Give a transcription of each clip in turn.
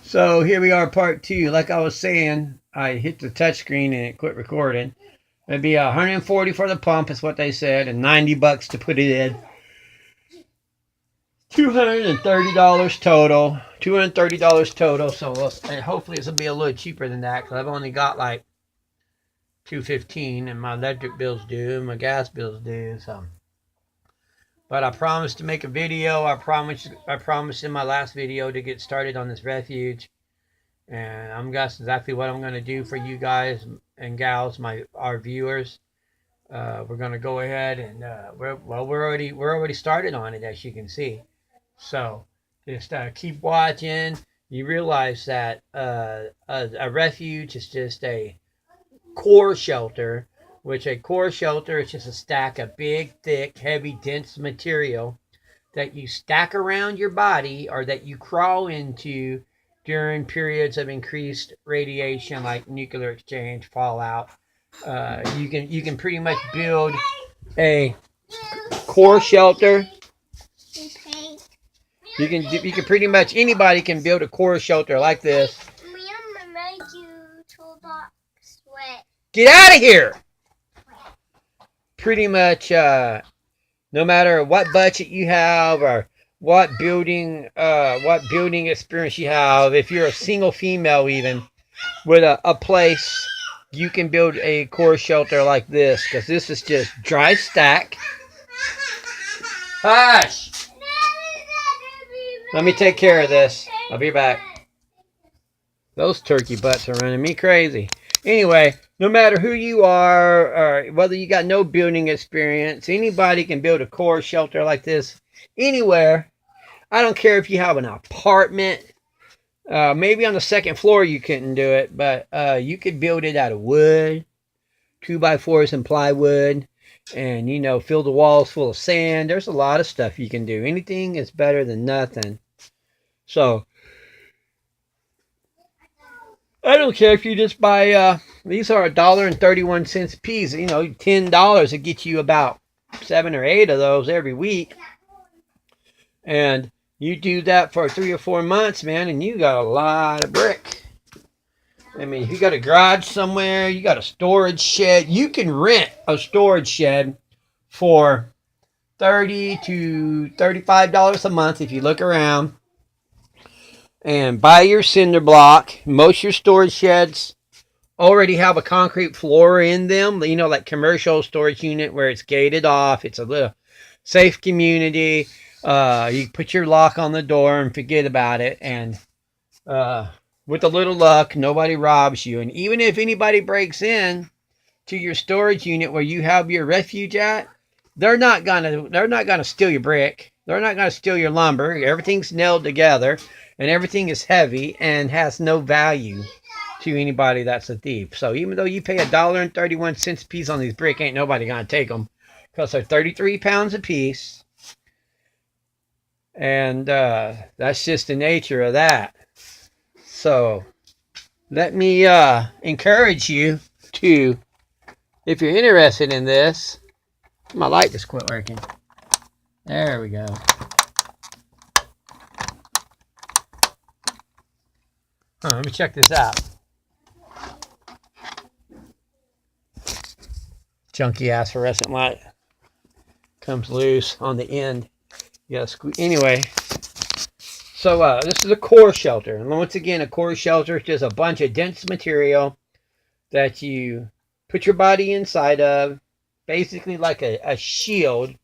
So here we are, part two. Like I was saying, I hit the touchscreen and it quit recording. It'd be 140 for the pump, is what they said, and $90 to put it in. $230 total. $230 total. So and hopefully this will be a little cheaper than that, because I've only got like $215, and my electric bill's due, and my gas bill's due. So, but I promised to make a video. I promised in my last video to get started on this refuge. And that's exactly what I'm going to do for you guys and gals, our viewers. We're going to go ahead and we're already started on it, as you can see. So just keep watching. You realize that a refuge is just a core shelter, which a core shelter is just a stack of big, thick, heavy, dense material that you stack around your body or that you crawl into during periods of increased radiation, like nuclear exchange, fallout. You can pretty much build a core shelter. You can pretty much, anybody can build a core shelter like this. Get out of here! Pretty much, no matter what budget you have or what building experience you have, if you're a single female even with a place, you can build a core shelter like this, because this is just dry stack. Hush! Let me take care of this. I'll be back. Those turkey butts are running me crazy. Anyway, no matter who you are or whether you got no building experience, anybody can build a core shelter like this anywhere. I don't care if you have an apartment. Maybe on the second floor you couldn't do it, but you could build it out of wood, 2x4s and plywood, and fill the walls full of sand. There's a lot of stuff you can do. Anything is better than nothing. So I don't care if you just buy these are $1.31 a piece. $10 to get you about 7 or 8 of those every week, and you do that for 3 or 4 months, man, and you got a lot of brick. I mean, if you got a garage somewhere, you got a storage shed, you can rent a storage shed for $30 to $35 a month if you look around. And buy your cinder block. Most of your storage sheds already have a concrete floor in them. Like commercial storage unit where it's gated off. It's a little safe community. You put your lock on the door and forget about it. And with a little luck, nobody robs you. And even if anybody breaks in to your storage unit where you have your refuge at, they're not gonna steal your brick. They're not gonna steal your lumber. Everything's nailed together, and everything is heavy and has no value to anybody that's a thief. So even though you pay $1.31 a piece on these brick, ain't nobody gonna take them, because they're 33 pounds a piece. And that's just the nature of that. So let me encourage you to, if you're interested in this, my light just quit working. There we go. Let me check this out. Junky ass fluorescent light comes loose on the end. You gotta squeeze. Anyway, so this is a core shelter. And once again, a core shelter is just a bunch of dense material that you put your body inside of, basically like a shield,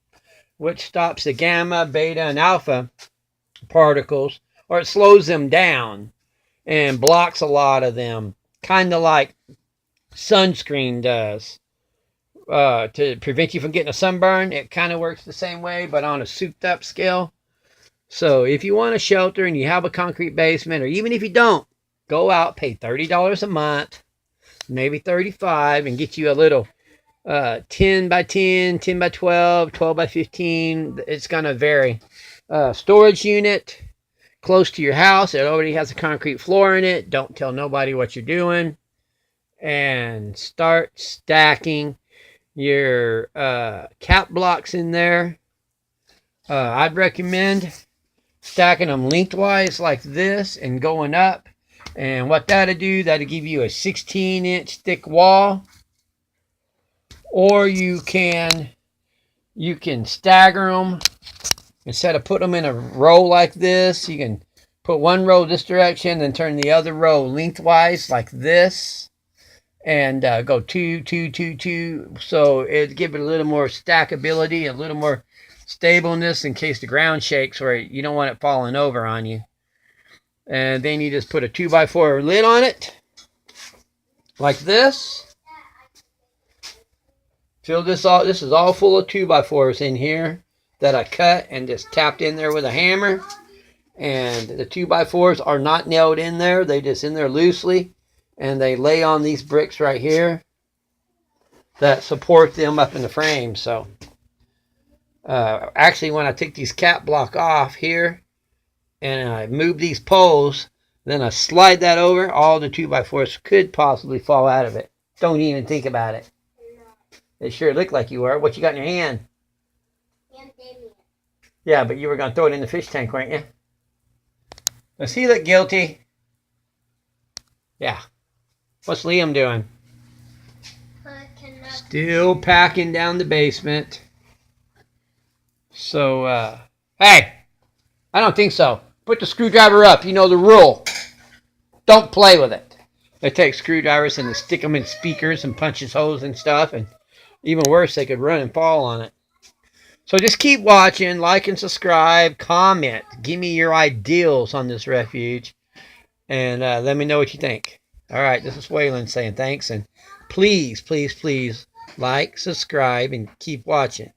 which stops the gamma, beta, and alpha particles, or it slows them down and blocks a lot of them, kind of like sunscreen does. To prevent you from getting a sunburn, it kind of works the same way, but on a souped up scale. So if you want a shelter and you have a concrete basement, or even if you don't, go out, pay $30 a month, maybe $35, and get you a little 10 by 10, 10 by 12, 12 by 15. It's going to vary. Storage unit close to your house. It already has a concrete floor in it. Don't tell nobody what you're doing. And start stacking your cap blocks in there. I'd recommend stacking them lengthwise like this and going up And what that'll do, that'll give you a 16-inch thick wall. Or you can stagger them. Instead of putting them in a row like this, you can put one row this direction and turn the other row lengthwise like this. And go 2, 2, 2, 2. So it give it a little more stackability, a little more stableness in case the ground shakes, where you don't want it falling over on you. And then you just put a 2x4 lid on it like this. Fill this all. This is all full of 2x4s in here that I cut and just tapped in there with a hammer. And the 2x4s are not nailed in there. They just in there loosely. And they lay on these bricks right here that support them up in the frame. So actually, when I take these cap block off here and I move these poles, then I slide that over, all the 2x4s could possibly fall out of it. Don't even think about it. It sure looked like you were. What you got in your hand? Yeah, but you were going to throw it in the fish tank, weren't you? Does he look guilty? Yeah. What's Liam doing? Still packing down the basement. So, hey, I don't think so. Put the screwdriver up. You know the rule. Don't play with it. They take screwdrivers and they stick them in speakers and punches holes and stuff. And even worse, they could run and fall on it. So just keep watching, like and subscribe, comment. Give me your ideals on this refuge. And let me know what you think. All right, this is Waylon saying thanks. And please, please, please like, subscribe, and keep watching.